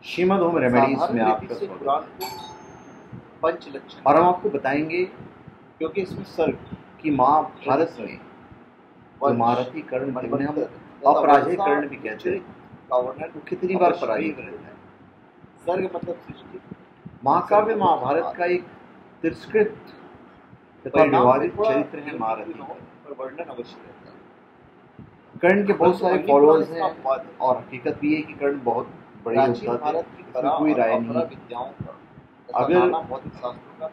Shrimad home remedies में आपका पुराण स्वागत है। को पंच लक्षण और हम आपको बताएंगे क्योंकि इसमें सर्ग कि महाभारत में जो महारथी कर्ण थे उन्हें हम अपराजय कर्ण भी कहते हैं, का वर्णन वो कितनी बार पराजित रहता है। सर्ग मतलब सृष्टि। महाकाव्य महाभारत का एक तिरस्कृत तथा विवादित चरित्र है महारथी पर वर्णन अवश्य रहता है। कर्ण के बहुत सारे फॉलोअर्स हैं और हकीकत भी है कि कर्ण बहुत बड़े योद्धा थे, इसमें कोई राय नहीं। अगर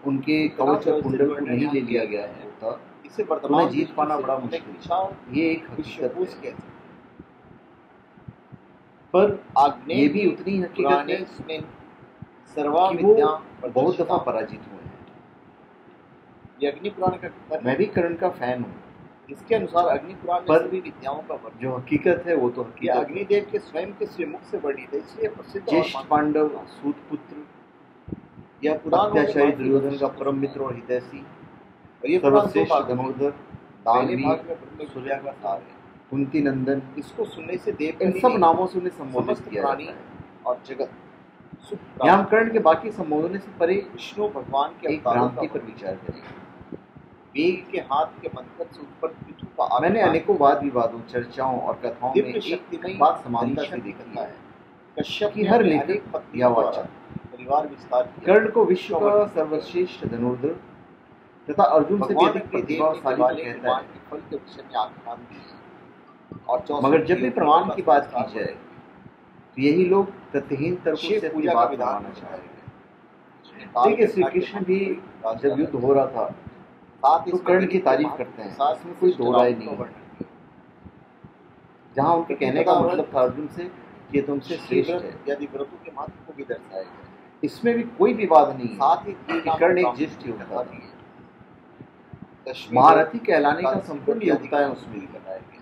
उनके कवच और कुंडल को नहीं ले लिया गया होता तो उन्हें जीत पाना बड़ा मुश्किल है, ये एक हकीकत है। पर ये भी उतनी हकीकत है कि वो बहुत दफा पराजित हुए हैं। ये अग्नि पुराण का मैं भी कर्ण का फैन हूँ। इसके अनुसार अग्नि पुराण में सभी विद्याओं का वर्णन जो हकीकत है वो तो हकीकत है। अग्निदेव के स्वयं के श्रीमुख से वर्णित है, इसलिए प्रसिद्ध ज्येष्ठ पांडव सूत पुत्र, यह पुराण अत्याचारी दुर्योधन का परम मित्र और हितैषी, सर्वश्रेष्ठ धनुर्धर, दानवीर, सूर्या का सार है, कुंती नंदन, इसको सुनने से देव इन सब नामों से उन्हें संबोधित किया जाता है। और जगत यहाँ कर्ण के बाकी संबोधन से परे विष्णु भगवान के एक भ्रांति पर विचार करें। वेग के हाथ के मंत्र से उत्पन्न पृथु का मैंने अनेकों वाद विवादों, चर्चाओं और कथाओं में एक बात समानता से देखी है कश्यप कि हर लेखक या वाचक परिवार विस्तार कर्ण को विश्व का सर्वश्रेष्ठ धनुर्धर तथा अर्जुन से भी अधिक प्रतिभाशाली कहता है। फल के विषय में आख्यान दिए और मगर जब भी प्रमाण की बात की जाए तो यही लोग तथ्यहीन तर्कों से पूजा का विधान चाहेंगे। देखिए, श्री कृष्ण भी जब युद्ध हो रहा था तो कर्ण की तारीफ करते हैं, इसमें कोई दो राय नहीं है। जहाँ उनके कहने का मतलब था अर्जुन से कि तुमसे श्रेष्ठ है, यदि व्रतों के महत्व को भी दर्शाया गया, इसमें भी कोई विवाद नहीं है। साथ ही कर्ण एक ज्येष्ठ योद्धा था। महारथी कहलाने का संपूर्ण योग्यताएं उसमें बताया गया।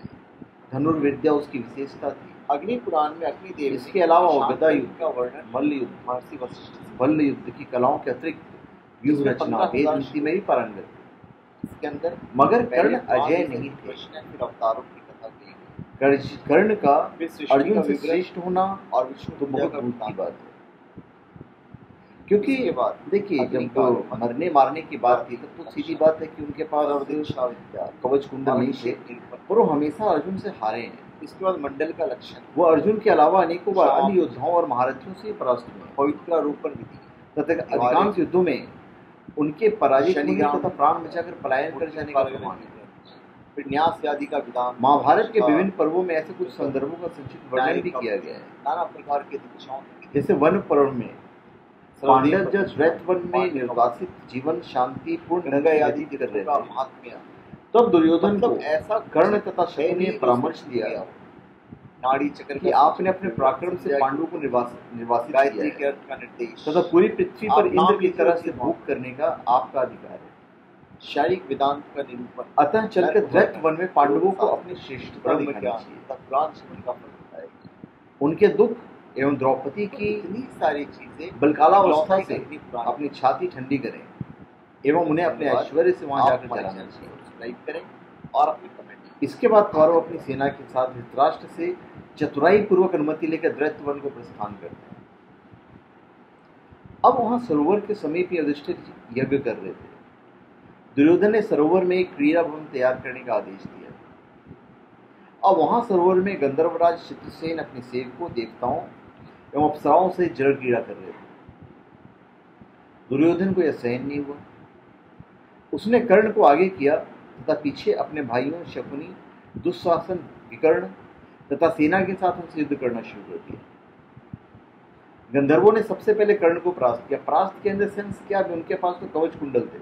धनुर्विद्या उसकी विशेषता थी। अग्नि पुराण में अग्निदेव, इसके अलावा वो गदा युद्ध का वर्णन, मल्ल युद्ध, महर्षि वशिष्ठ मल्ल युद्ध की कलाओं के अतिरिक्त व्यूह रचना, वेद नीति में भी पारंगत थे। इसके अंदर मगर कर्ण अजय नहीं थे। फिर अवतारों की कथा की। कर्ण का अर्जुन से श्रेष्ठ होना और विष्णु तो बहुत दूर की बात है, क्योंकि देखिए जब मरने मारने की बात थी तब तो सीधी बात है कि उनके पास कवच कुंडल नहीं थे, पर वो हमेशा अर्जुन से हारे हैं। इसके बाद मंडल का लक्षण, वो अर्जुन के अलावा अनेकों बार अन्य योद्धाओं और महारथियों से परास्त हुए। पवित्र रूप पर भी तथा अधिकांश युद्धों में उनके पराजित होने तथा प्राण बचाकर पलायन कर जाने का प्रमाण है। फिर न्यास आदि का विधान, महाभारत के विभिन्न पर्वों में ऐसे कुछ संदर्भों का संक्षिप्त वर्णन भी किया गया है। नाना प्रकार के दीक्षाओं, जैसे वन पर्व में पांडव जब द्वैत वन में निर्वासित जीवन शांति पूर्ण ढंग आदि कर रहे थे, तब दुर्योधन को ऐसा कर्ण तथा शकुनि ने परामर्श दिया नाड़ी चक्र कि आपने अपने पराक्रम से पांडवों को निर्वासित गायत्री के अर्थ का निर्देश तथा पूरी पृथ्वी पर इंद्र की तरह से भोग करने का आपका अधिकार है। शारीरिक वेदांत का निरूपण, अतः चलकर द्वैत वन में पांडवों को अपनी श्रेष्ठता दिखानी चाहिए। उनके दुख एवं द्रौपदी की इतनी सारी चीजें बलकालावस्था से अपनी छाती ठंडी करें एवं उन्हें अपने ऐश्वर्य से वहां जाकर जलाना चाहिए। सब्सक्राइब करें और अपनी कमेंट। इसके बाद कौरव अपनी सेना के साथ धृतराष्ट्र से चतुराई पूर्वक अनुमति लेकर द्वैत वन को प्रस्थान करते हैं। अब वहां सरोवर के समीप युधिष्ठिर यज्ञ कर रहे थे। दुर्योधन ने सरोवर में एक क्रीड़ा भवन तैयार करने का आदेश दिया। अब वहां सरोवर में गंधर्वराज चित्रसेन अपने सेवकों, देवताओं एवं अप्सराओं से जल क्रीड़ा कर रहे थे। दुर्योधन को यह सहन नहीं हुआ। उसने कर्ण को आगे किया तथा पीछे अपने भाइयों शकुनि, दुःशासन, विकर्ण तथा सेना के साथ उनसे युद्ध करना शुरू कर दिया। गंधर्वों ने सबसे पहले कर्ण को परास्त किया। परास्त के अंदर सेंस क्या, उनके पास तो कवच कुंडल थे,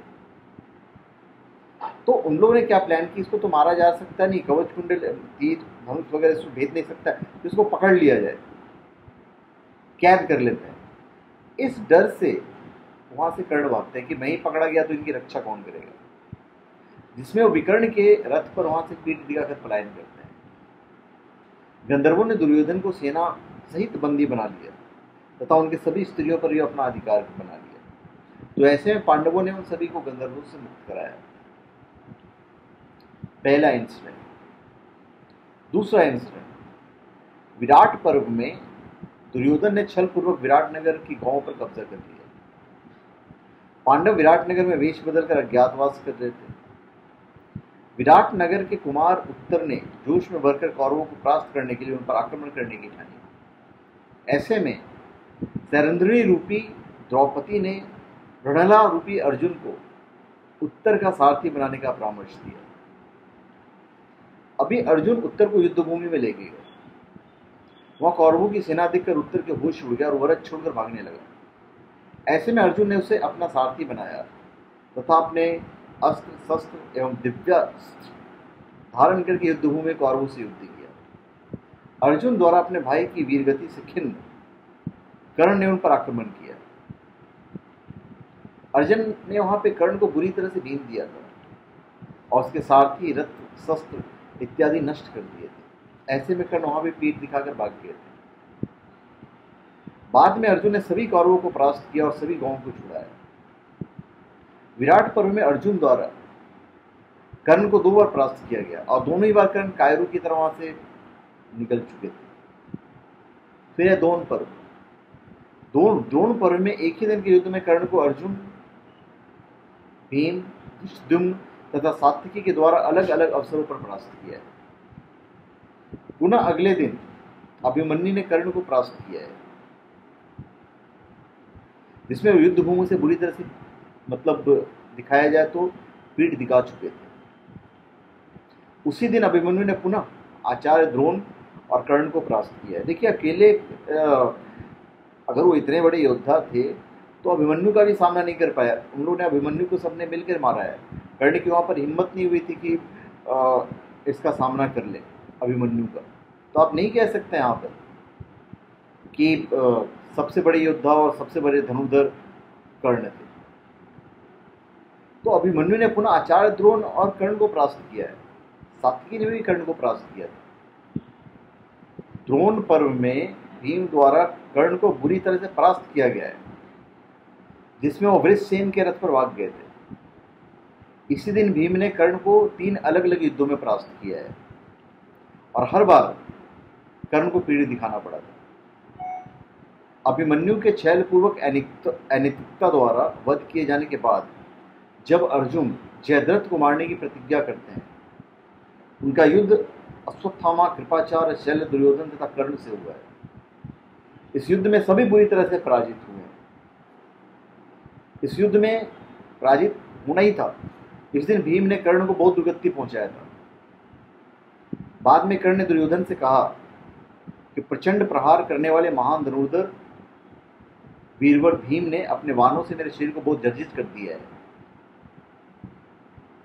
तो उन लोगों ने क्या प्लान की, इसको तो मारा जा सकता नहीं, कवच कुंडल, तीर, धनुष वगैरह इसको भेद नहीं सकता, तो इसको पकड़ लिया जाए, कैद कर लेते हैं। इस डर से वहां से कर्ण भागते हैं कि मैं ही पकड़ा गया तो इनकी रक्षा कौन करेगा, जिसमें वो विकर्ण के रथ पर वहां से पीठ दिखाकर पलायन करते हैं। गंधर्वों ने दुर्योधन को सेना सहित बंदी बना लिया तथा उनके सभी स्त्रियों पर भी अपना अधिकार बना लिया। तो ऐसे में पांडवों ने उन सभी को गंधर्वों से मुक्त कराया। पहला इंसिडेंट। दूसरा इंसिडेंट, विराट पर्व में दुर्योधन ने छल पूर्वक विराटनगर की गांवों पर कब्जा कर लिया। पांडव विराटनगर में वेश बदलकर अज्ञातवास कर रहे थे। विराटनगर के कुमार उत्तर ने जोश में भरकर कौरवों को परास्त करने के लिए उन पर आक्रमण करने की ठानी। ऐसे में सैरंध्री रूपी द्रौपदी ने रणला रूपी अर्जुन को उत्तर का सारथी बनाने का परामर्श दिया। अभी अर्जुन उत्तर को युद्ध भूमि में लेके गए। वहां कौरवों की सेना देखकर उत्तर के होश उड़ गया और वरद छोड़कर भागने लगा। ऐसे में अर्जुन ने उसे अपना सारथी बनाया तथा अपने अस्त्र शस्त्र एवं दिव्यास्त्र धारण करके युद्ध भूमि में कौरवों से युद्ध किया। अर्जुन द्वारा अपने भाई की वीरगति से खिन्न कर्ण ने उन पर आक्रमण किया। अर्जुन ने वहां पे कर्ण को बुरी तरह से बीन दिया था और उसके सारथी रथ शस्त्र इत्यादि नष्ट कर दिए थे। ऐसे में कर्ण वहां भी पीठ दिखाकर भाग गए थे। बाद में अर्जुन ने सभी कौरवों को परास्त किया और सभी गांवों को छुड़ाया। विराट पर्व में अर्जुन द्वारा कर्ण को 2 बार परास्त किया गया और दोनों ही बार कर्ण कायरों की तरह वहां से निकल चुके थे। फिर है द्रोण पर्व। द्रोण पर्व में एक ही दिन के युद्ध में कर्ण को अर्जुन, भीम, धृष्टद्युम्न तथा सात्विकी के द्वारा अलग अलग अवसरों पर परास्त किया है। पुनः अगले दिन अभिमन्यु ने कर्ण को परास्त किया है, जिसमें वो युद्ध भूमि से बुरी तरह से दिखाया जाए तो पीठ दिखा चुके थे। उसी दिन अभिमन्यु ने पुनः आचार्य द्रोण और कर्ण को परास्त किया है। देखिए, अकेले अगर वो इतने बड़े योद्धा थे तो अभिमन्यु का भी सामना नहीं कर पाया। उन लोगों ने अभिमन्यु को सबने मिलकर मारा है। कर्ण की वहां पर हिम्मत नहीं हुई थी कि इसका सामना कर ले अभिमन्यु का। तो आप नहीं कह सकते यहाँ पर कि सबसे बड़े योद्धा और सबसे बड़े धनुर्धर कर्ण थे। तो अभिमन्यु ने पुनः आचार्य द्रोण और कर्ण को परास्त किया है। सात्विकी ने भी कर्ण को परास्त किया था। द्रोण पर्व में भीम द्वारा कर्ण को बुरी तरह से परास्त किया गया है, जिसमें वो वृषसेन के रथ पर भाग गए थे। इसी दिन भीम ने कर्ण को 3 अलग अलग युद्धों में परास्त किया है और हर बार कर्ण को पीढ़ी दिखाना पड़ा था। अभिमन्यु के छलपूर्वक अनैतिकता द्वारा वध किए जाने के बाद जब अर्जुन जयद्रथ को मारने की प्रतिज्ञा करते हैं, उनका युद्ध अश्वत्थामा, कृपाचार्य, शल्य, दुर्योधन तथा कर्ण से हुआ है। इस युद्ध में सभी बुरी तरह से पराजित हुए हैं। इस युद्ध में पराजित होना ही था। इस दिन भीम ने कर्ण को बहुत दुर्गति पहुंचाया था। बाद में कर्ण ने दुर्योधन से कहा कि प्रचंड प्रहार करने वाले महान धनुर्धर वीरवर भीम ने अपने वाणों से मेरे शरीर को बहुत जर्जित कर दिया है।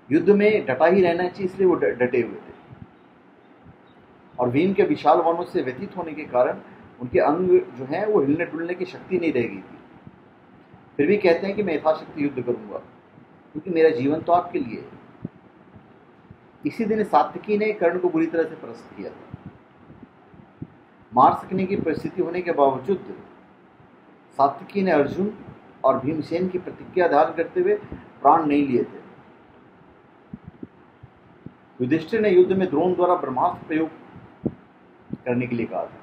युद्ध में डटा ही रहना चाहिए, इसलिए वो डटे हुए थे। और भीम के विशाल वाणों से व्यतीत होने के कारण उनके अंग जो हैं वो हिलने डुलने की शक्ति नहीं रह गई थी। फिर भी कहते हैं कि मैं यथाशक्ति युद्ध करूंगा, क्योंकि मेरा जीवन तो आपके लिए है। इसी दिन सात्विकी ने कर्ण को बुरी तरह से परास्त किया था। मार सकने की परिस्थिति होने के बावजूद सात्विकी ने अर्जुन और भीमसेन की प्रतिज्ञा धारण करते हुए प्राण नहीं लिए थे। युधिष्ठिर ने युद्ध में द्रोण द्वारा ब्रह्मास्त्र प्रयोग करने के लिए कहा था।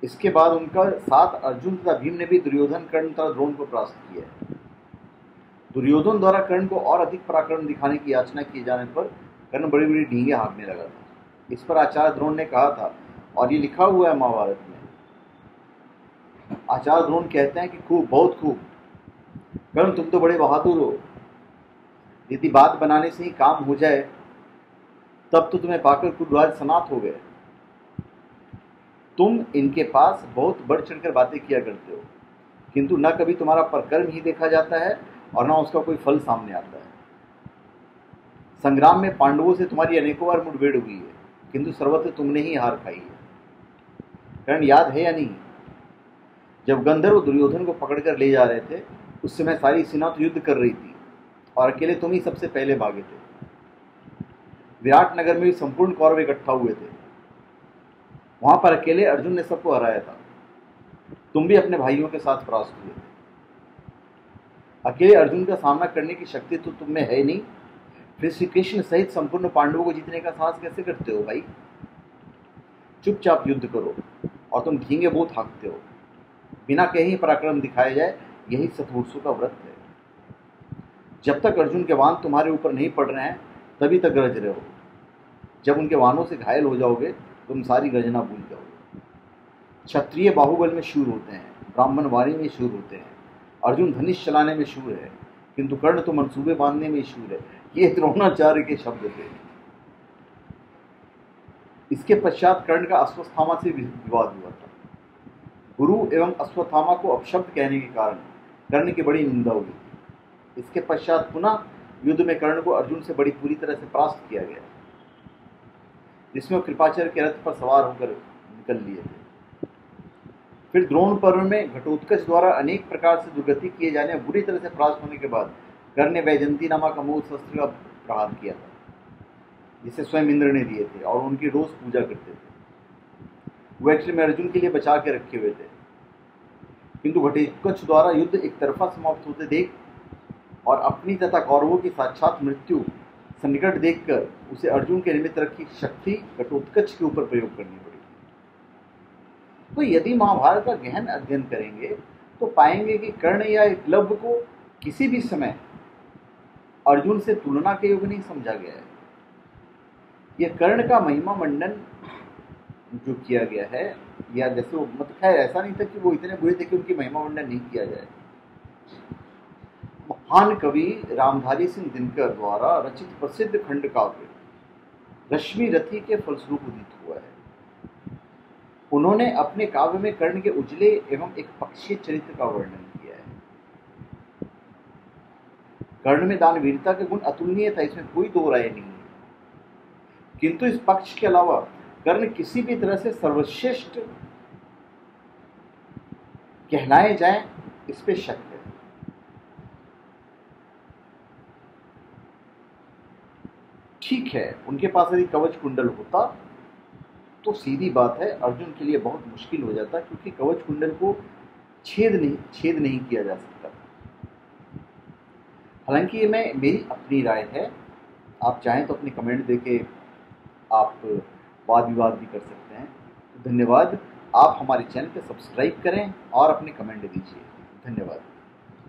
इसके बाद उनका साथ अर्जुन तथा भीम ने भी दुर्योधन, कर्ण तथा द्रोण को परास्त किया है। दुर्योधन द्वारा कर्ण को और अधिक पराक्रम दिखाने की याचना किए जाने पर कर्ण बड़ी बड़ी ढींगे हाँकने लगा था। इस पर आचार्य द्रोण ने कहा था, और ये लिखा हुआ है महाभारत में। आचार्य द्रोण कहते हैं कि खूब, बहुत खूब, कर्ण तुम तो बड़े बहादुर हो। यदि बात बनाने से ही काम हो जाए तब तो तुम्हें पाकर कुरुराज सनात हो गए। तुम इनके पास बहुत बढ़ चढ़कर बातें किया करते हो, किंतु न कभी तुम्हारा परकर्म ही देखा जाता है और न उसका कोई फल सामने आता है। संग्राम में पांडवों से तुम्हारी अनेकों बार मुठभेड़ हुई है, किंतु सर्वत्र तुमने ही हार खाई है। कर्ण याद है या नहीं, जब गंधर्व दुर्योधन को पकड़कर ले जा रहे थे उस समय सारी सेना तो युद्ध कर रही थी और अकेले तुम ही सबसे पहले भागे थे। विराटनगर में भी संपूर्ण कौरव इकट्ठा हुए थे। वहां पर अकेले अर्जुन ने सबको हराया था। तुम भी अपने भाइयों के साथ परास्त हुए थे। अकेले अर्जुन का सामना करने की शक्ति तो तुम में है नहीं, फिर श्री कृष्ण सहित संपूर्ण पांडवों को जीतने का साहस कैसे करते हो भाई? चुपचाप युद्ध करो और तुम धींगे बहुत हाँकते हो। बिना कहीं पराक्रम दिखाए जाए, यही सतपुरुषों का व्रत है। जब तक अर्जुन के बाण तुम्हारे ऊपर नहीं पड़ रहे हैं तभी तक गरज रहे हो। जब उनके बाणों से घायल हो जाओगे तुम सारी गर्जना भूल जाओगे। क्षत्रिय बाहुबल में शूर होते हैं, ब्राह्मण वाणी में शूर होते हैं। अर्जुन धनुष चलाने में शूर है, किंतु कर्ण तो मंसूबे बांधने में शूर है। ये द्रोणाचार्य के शब्द थे। इसके पश्चात कर्ण का अश्वत्थामा से विवाद हुआ था। गुरु एवं अश्वत्थामा को अपशब्द कहने के कारण कर्ण की बड़ी निंदा हुई थी। इसके पश्चात पुनः युद्ध में कर्ण को अर्जुन से बड़ी पूरी तरह से परास्त किया गया, जिसमें कृपाचार्य के रथ पर सवार होकर निकल लिए थे। फिर द्रोण पर्व में घटोत्कच द्वारा अनेक प्रकार से दुर्गति किए जाने और बुरी तरह से परास्त होने के बाद कर्ण ने वैजंती नामक अमोघ शस्त्र का प्रहार किया था, जिसे स्वयं इंद्र ने दिए थे और उनकी रोज पूजा करते थे। वो एक्चुअली में अर्जुन के लिए बचा के रखे हुए थे, किंतु घटोत्कच द्वारा युद्ध एक तरफा समाप्त होते देख और अपनी तथा कौरवों की साक्षात मृत्यु सन्निकट देखकर उसे अर्जुन के निमित्त रखी शक्ति घटोत्कच के ऊपर प्रयोग करनी पड़ी। तो यदि महाभारत का गहन अध्ययन करेंगे तो पाएंगे कि कर्ण या एकलव्य को किसी भी समय अर्जुन से तुलना के योग्य नहीं समझा गया है। यह कर्ण का महिमा मंडन जो किया गया है, या जैसे वो मतलब खैर ऐसा नहीं था कि वो इतने बुरे थे कि उनकी महिमा मंडन नहीं किया जाए। महान कवि रामधारी सिंह दिनकर द्वारा रचित प्रसिद्ध खंड काव्य रश्मि रथी के फलस्वरूप उदित हुआ है। उन्होंने अपने काव्य में कर्ण के उजले एवं एक पक्षीय चरित्र का वर्णन किया है। कर्ण में दानवीरता के गुण अतुलनीय था, इसमें कोई दो राय नहीं है, किंतु इस पक्ष के अलावा कर्ण किसी भी तरह से सर्वश्रेष्ठ कहलाए जाए इस पे शक है। ठीक है, उनके पास यदि कवच कुंडल होता तो सीधी बात है अर्जुन के लिए बहुत मुश्किल हो जाता, क्योंकि कवच कुंडल को छेद नहीं किया जा सकता। हालांकि ये मेरी अपनी राय है, आप चाहें तो अपनी कमेंट देके आप वाद विवाद भी कर सकते हैं। तो धन्यवाद। आप हमारे चैनल को सब्सक्राइब करें और अपने कमेंट दीजिए। धन्यवाद।